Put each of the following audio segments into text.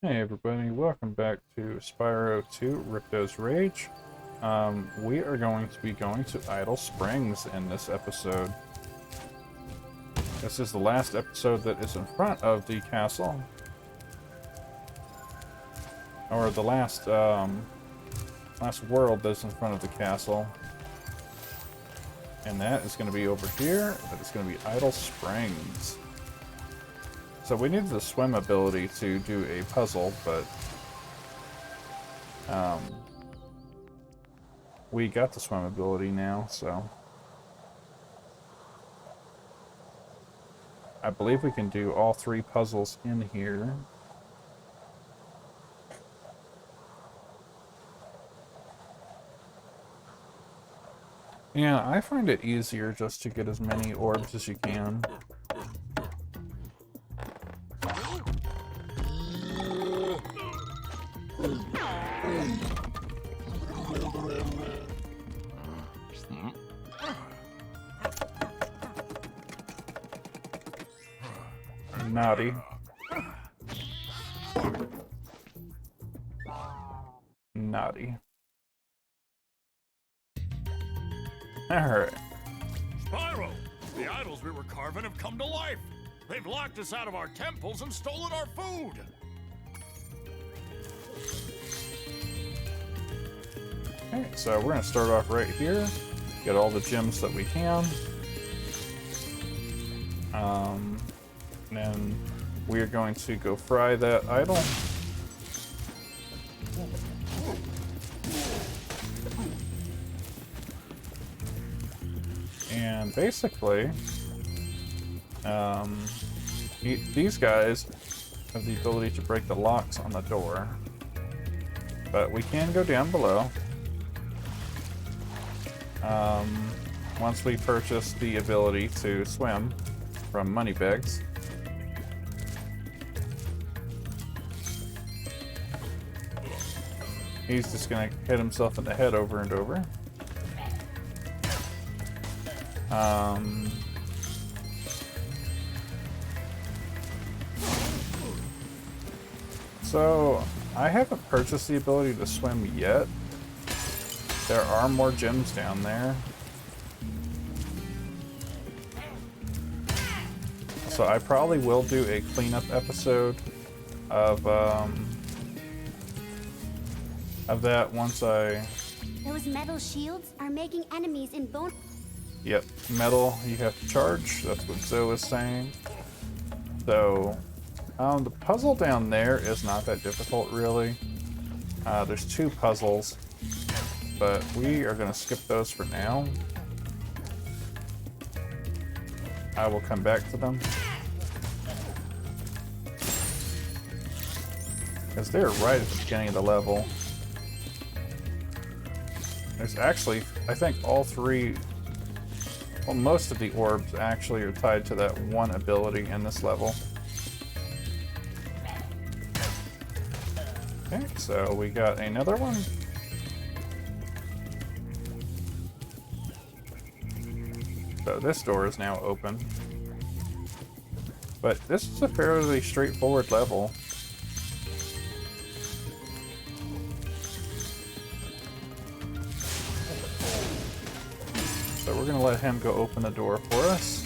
Hey everybody, welcome back to Spyro 2 Ripto's Rage. We are going to be going to Idle Springs in this episode. This is the last episode that is in front of the castle. Or the last world that's in front of the castle. And that is going to be over here. That is going to be Idle Springs. So we needed the swim ability to do a puzzle, but we got the swim ability now, so I believe we can do all three puzzles in here. Yeah, I find it easier just to get as many orbs as you can. Naughty. Naughty. Alright. Spyro! The idols we were carving have come to life! They've locked us out of our temples and stolen our food! Okay, so we're gonna start off right here. Get all the gems that we can. And then we are going to go fry that idol. And basically, these guys have the ability to break the locks on the door. But we can go down below. Once we purchase the ability to swim from Moneybags. He's just gonna hit himself in the head over and over. So I haven't purchased the ability to swim yet. There are more gems down there. So I probably will do a cleanup episode of that once I... Those metal shields are making enemies in bone. Yep, metal you have to charge. That's what Zoe is saying. So, the puzzle down there is not that difficult, really. There's two puzzles, but we are going to skip those for now. I will come back to them. Because they're right at the beginning of the level. There's actually, I think all three, well, most of the orbs actually are tied to that one ability in this level. Okay, so we got another one. So this door is now open. But this is a fairly straightforward level. So we're gonna let him go open the door for us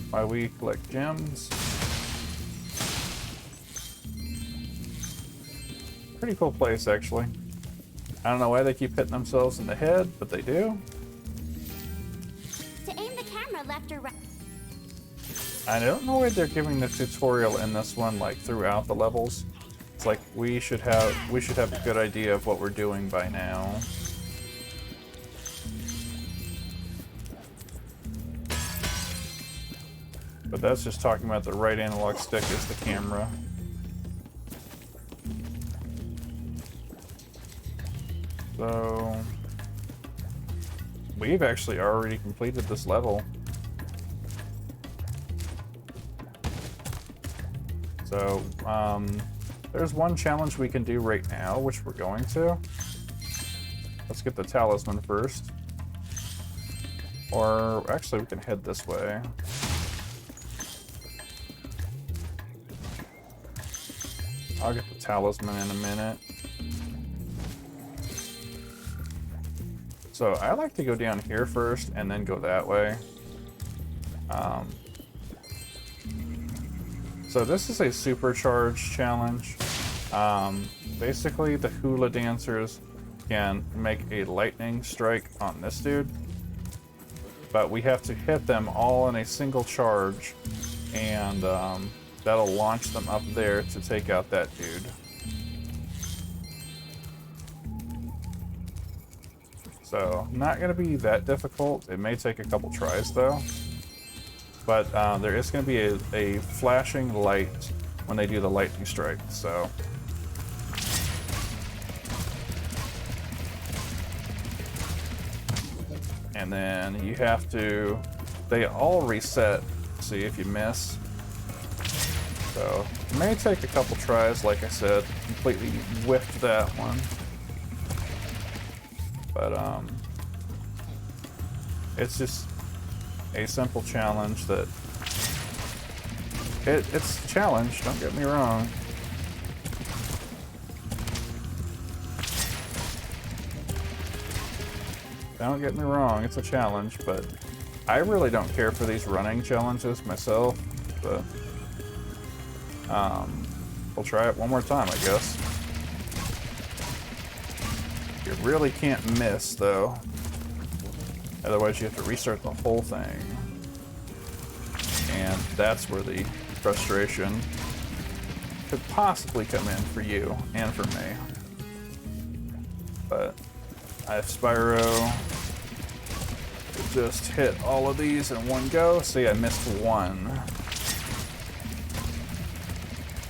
while we collect gems. Pretty cool place, actually. I don't know why they keep hitting themselves in the head, but they do. To aim the camera left or right. I don't know why they're giving the tutorial in this one like throughout the levels. It's like we should have a good idea of what we're doing by now. But that's just talking about the right analog stick is the camera. So we've actually already completed this level. So there's one challenge we can do right now, which we're going to. Let's get the talisman first. Or actually we can head this way. I'll get the talisman in a minute. So I like to go down here first and then go that way. So this is a supercharged challenge. Basically, the hula dancers can make a lightning strike on this dude, but we have to hit them all in a single charge, and that'll launch them up there to take out that dude. So, not going to be that difficult. It may take a couple tries though. But there is going to be a flashing light when they do the lightning strike, so. And then you have to, they all reset, see if you miss. So, it may take a couple tries, like I said, completely whiffed that one. But, it's just a simple challenge that it's a challenge, don't get me wrong. Don't get me wrong, it's a challenge, but I really don't care for these running challenges myself, but we'll try it one more time, I guess. You really can't miss though. Otherwise, you have to restart the whole thing. And that's where the frustration could possibly come in for you and for me. But I have Spyro to just hit all of these in one go. See, I missed one.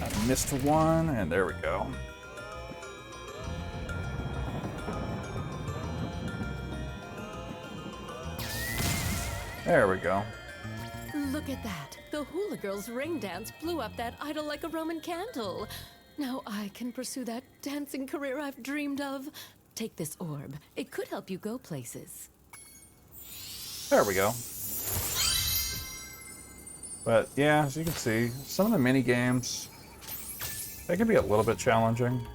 I missed one, and there we go. There we go. Look at that. The hula girl's ring dance blew up that idol like a Roman candle. Now I can pursue that dancing career I've dreamed of. Take this orb. It could help you go places. There we go. But yeah, as you can see, some of the mini games, they can be a little bit challenging.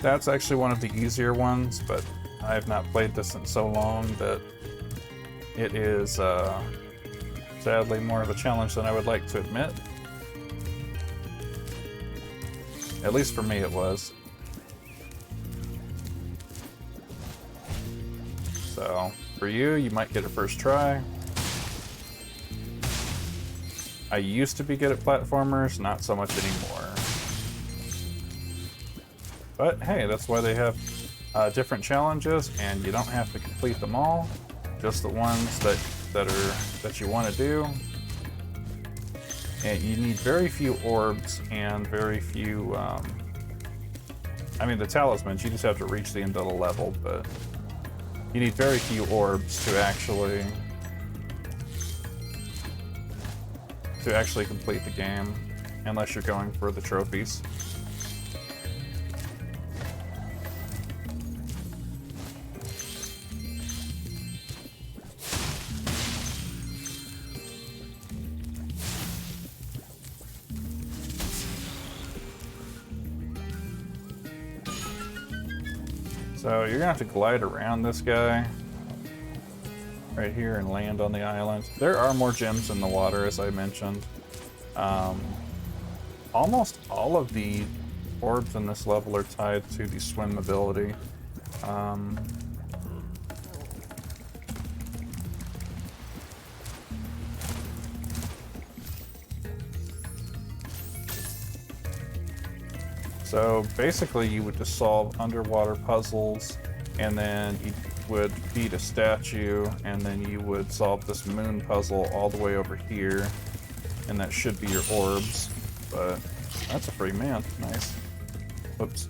That's actually one of the easier ones, but I have not played this in so long that it is sadly more of a challenge than I would like to admit. At least for me it was. So for you, you might get a first try. I used to be good at platformers, not so much anymore. But hey, that's why they have different challenges, and you don't have to complete them all. Just the ones that you want to do. And you need very few orbs and very few. I mean, the talismans you just have to reach the end of the level, but you need very few orbs to actually complete the game, unless you're going for the trophies. So you're gonna have to glide around this guy right here and land on the island. There are more gems in the water, as I mentioned. Almost all of the orbs in this level are tied to the swim ability. So basically you would just solve underwater puzzles, and then you would beat a statue, and then you would solve this moon puzzle all the way over here, and that should be your orbs. But that's a free man. Nice. Whoops.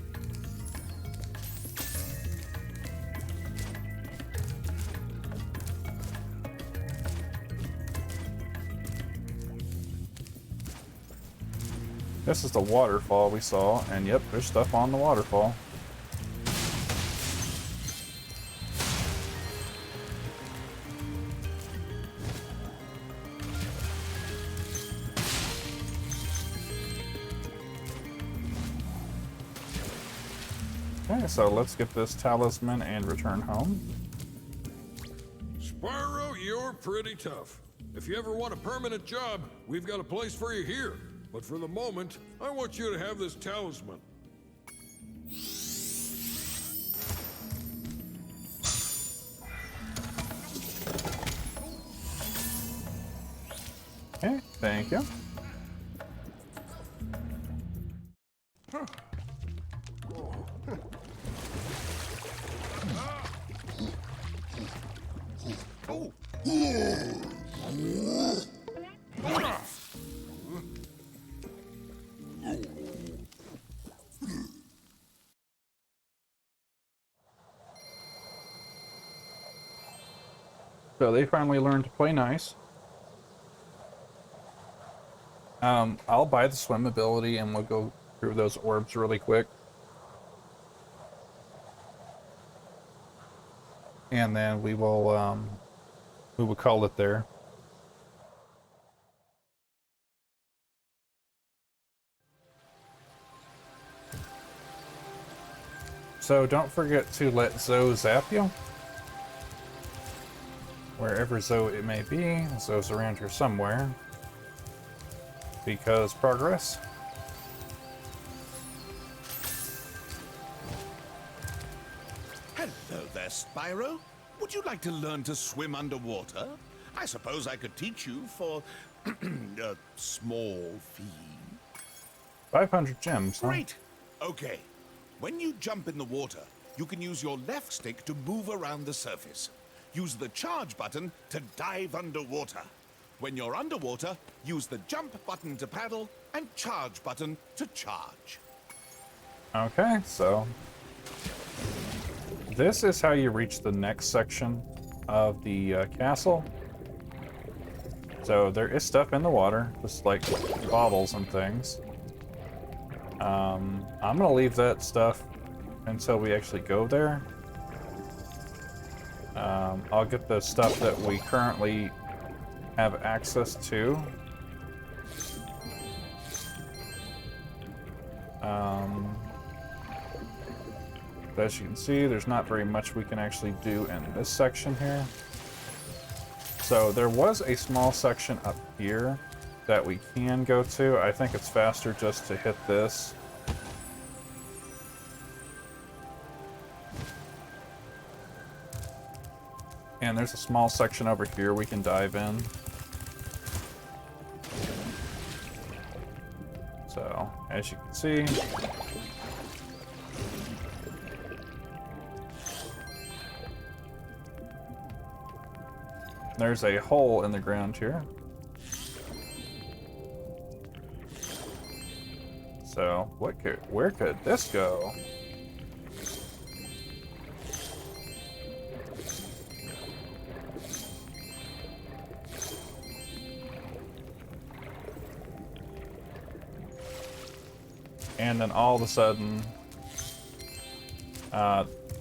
This is the waterfall we saw, and yep, there's stuff on the waterfall. Okay, so let's get this talisman and return home. Spyro, you're pretty tough. If you ever want a permanent job, we've got a place for you here. But for the moment, I want you to have this talisman. Okay, thank you. So they finally learned to play nice. I'll buy the swim ability and we'll go through those orbs really quick. And then we will call it there. So don't forget to let Zoe zap you. Wherever Zoe it may be, Zoe's around here somewhere. Because progress. Hello there, Spyro. Would you like to learn to swim underwater? I suppose I could teach you for a small fee. 500 gems, huh? Great. Okay. When you jump in the water, you can use your left stick to move around the surface. Use the charge button to dive underwater. When you're underwater, use the jump button to paddle and charge button to charge. Okay, so this is how you reach the next section of the castle. So there is stuff in the water, just like bottles and things. I'm gonna leave that stuff until we actually go there. I'll get the stuff that we currently have access to. But as you can see, there's not very much we can actually do in this section here. So there was a small section up here that we can go to. I think it's faster just to hit this. And there's a small section over here we can dive in. So, as you can see, there's a hole in the ground here. So, where could this go? And then all of a sudden,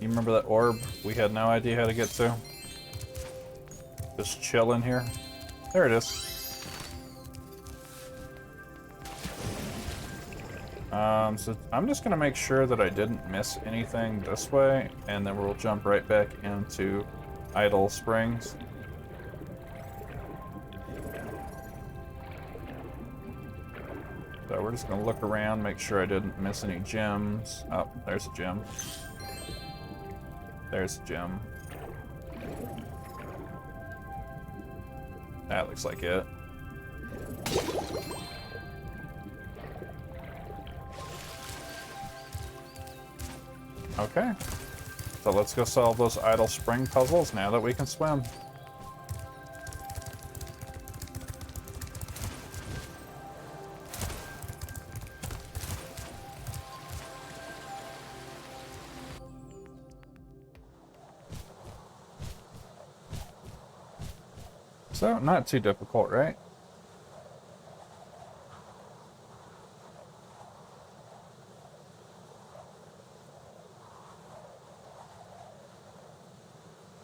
you remember that orb we had no idea how to get to? Just chill in here. There it is. So I'm just gonna make sure that I didn't miss anything this way, and then we'll jump right back into Idle Springs. So we're just gonna look around, make sure I didn't miss any gems. Oh, there's a gem. There's a gem. That looks like it. Okay. So let's go solve those idle spring puzzles now that we can swim. So, not too difficult, right?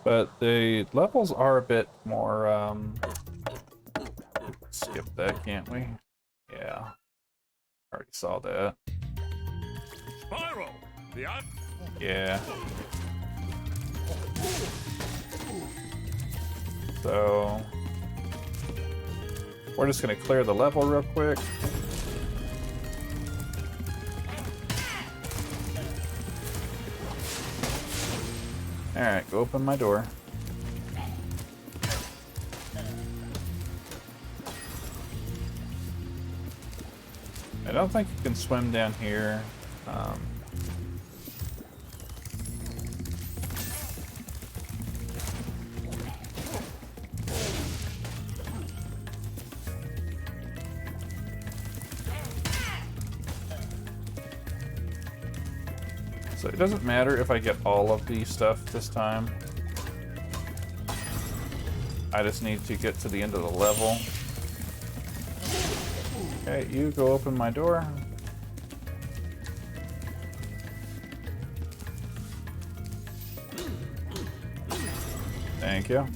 But the levels are a bit more, skip that, can't we? Yeah. Already saw that. Spyro, Yeah. So we're just gonna clear the level real quick. Alright, go open my door. I don't think you can swim down here. So it doesn't matter if I get all of the stuff this time. I just need to get to the end of the level. Okay, you go open my door. Thank you.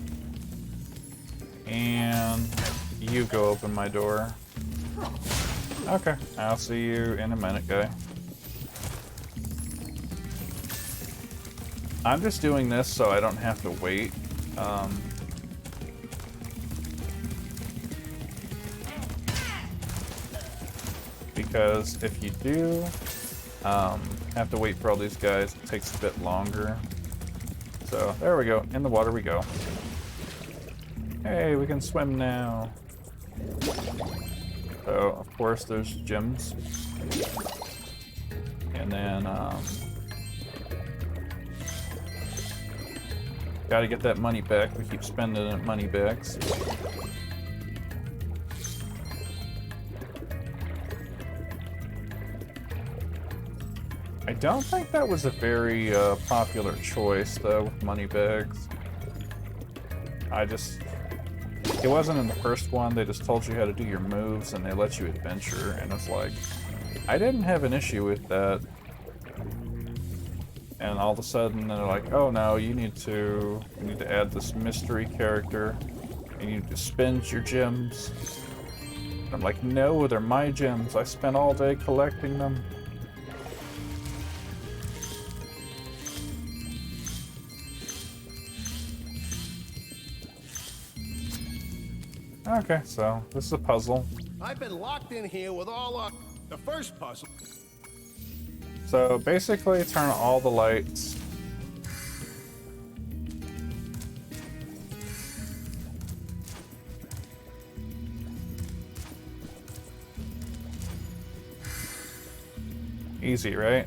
And you go open my door. Okay, I'll see you in a minute, guy. I'm just doing this so I don't have to wait. Because if you do have to wait for all these guys, it takes a bit longer. So there we go, in the water we go. Hey, we can swim now. So of course there's gems. And then gotta get that money back. We keep spending it money backs. I don't think that was a very popular choice, though, with money bags. It wasn't in the first one. They just told you how to do your moves, and they let you adventure, and it's like, I didn't have an issue with that. And all of a sudden, they're like, oh no, you need to add this mystery character, and you need to spend your gems. And I'm like, no, they're my gems. I spent all day collecting them. Okay, so this is a puzzle. I've been locked in here with all the first puzzle. So basically, turn on all the lights. Easy, right?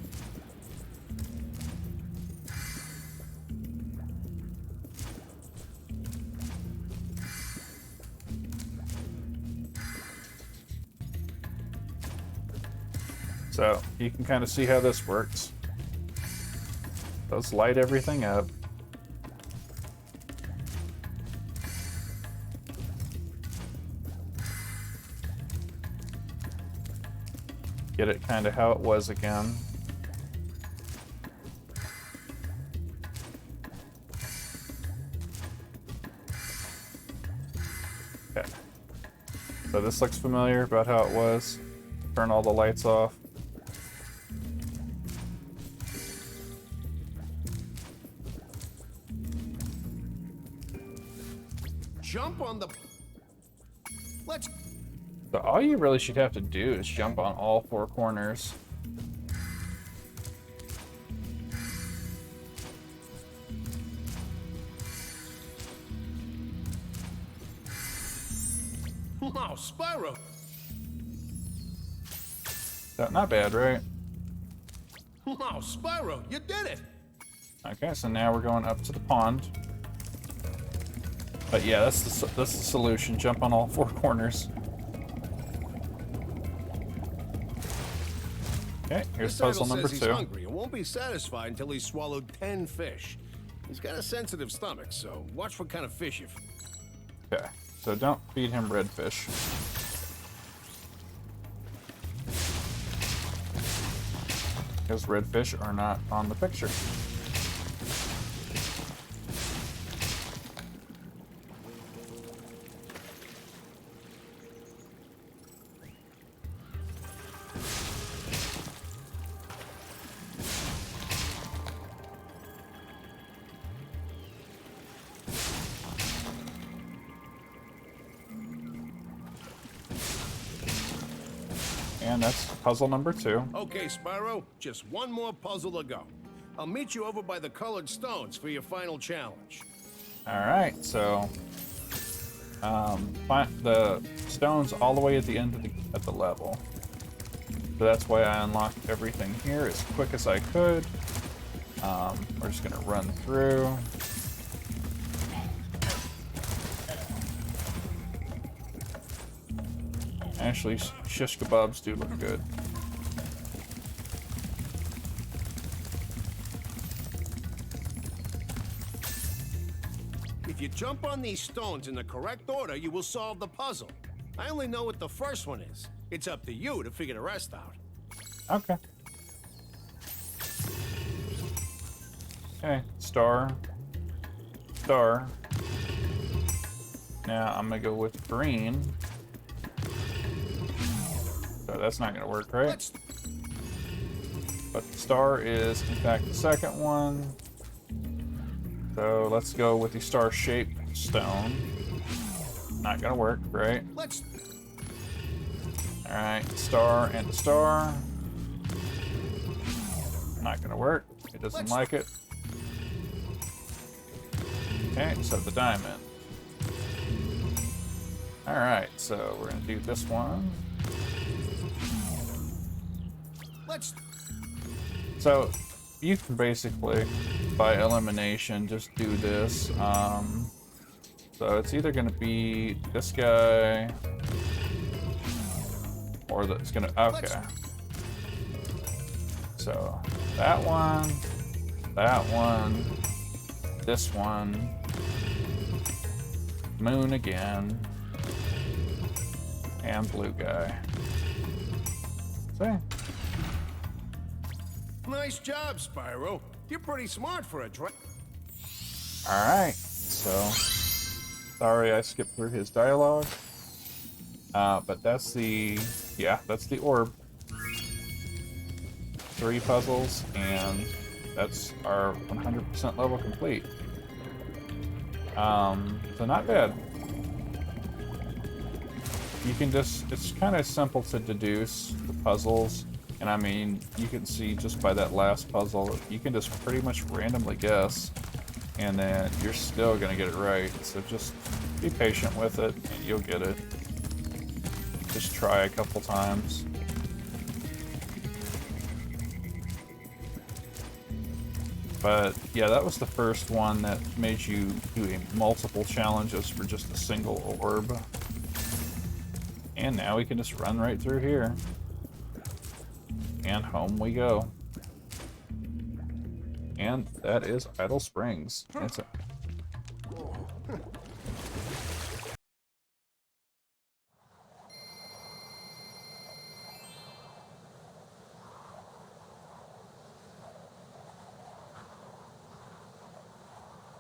So you can kind of see how this works. Let's light everything up. Get it kind of how it was again. Okay. So this looks familiar about how it was. Turn all the lights off. Jump on the... Let's... So all you really should have to do is jump on all four corners. Wow, Spyro! So, not bad, right? Wow, Spyro, you did it! Okay, so now we're going up to the pond. But yeah, that's the solution. Jump on all four corners. Okay, here's This puzzle turtle number says 2. he's hungry and won't be satisfied until he's swallowed 10 fish. He's got a sensitive stomach, so watch what kind of fish you... Okay, so don't feed him redfish. Because redfish are not on the picture. And that's puzzle number 2. Okay, Spyro, just one more puzzle to go. I'll meet you over by the colored stones for your final challenge. Alright, so find the stones all the way at the end of the level. So that's why I unlocked everything here as quick as I could. We're just gonna run through. Actually, shish kebabs do look good. If you jump on these stones in the correct order, you will solve the puzzle. I only know what the first one is. It's up to you to figure the rest out. Okay. Okay, star. Star. Now I'm gonna go with green. So that's not gonna work, right? Let's... But the star is, in fact, the second one. So let's go with the star-shaped stone. Not gonna work, right? Let's... Alright, star and the star. Not gonna work. It doesn't like it. Okay, so the diamond. Alright, so we're gonna do this one. Let's... So you can basically, by elimination, just do this. So it's either gonna be this guy, or it's gonna, okay. So that one, this one, moon again, and blue guy. See? Nice job, Spyro. You're pretty smart for a Alright, so sorry I skipped through his dialogue. But that's the, yeah, that's the orb. 3 puzzles, and that's our 100% level complete. So not bad. You can just, it's kind of simple to deduce the puzzles. And I mean, you can see just by that last puzzle, you can just pretty much randomly guess, and then you're still gonna get it right. So just be patient with it, and you'll get it. Just try a couple times. But yeah, that was the first one that made you do multiple challenges for just a single orb. And now we can just run right through here. And home we go. And that is Idle Springs. It's a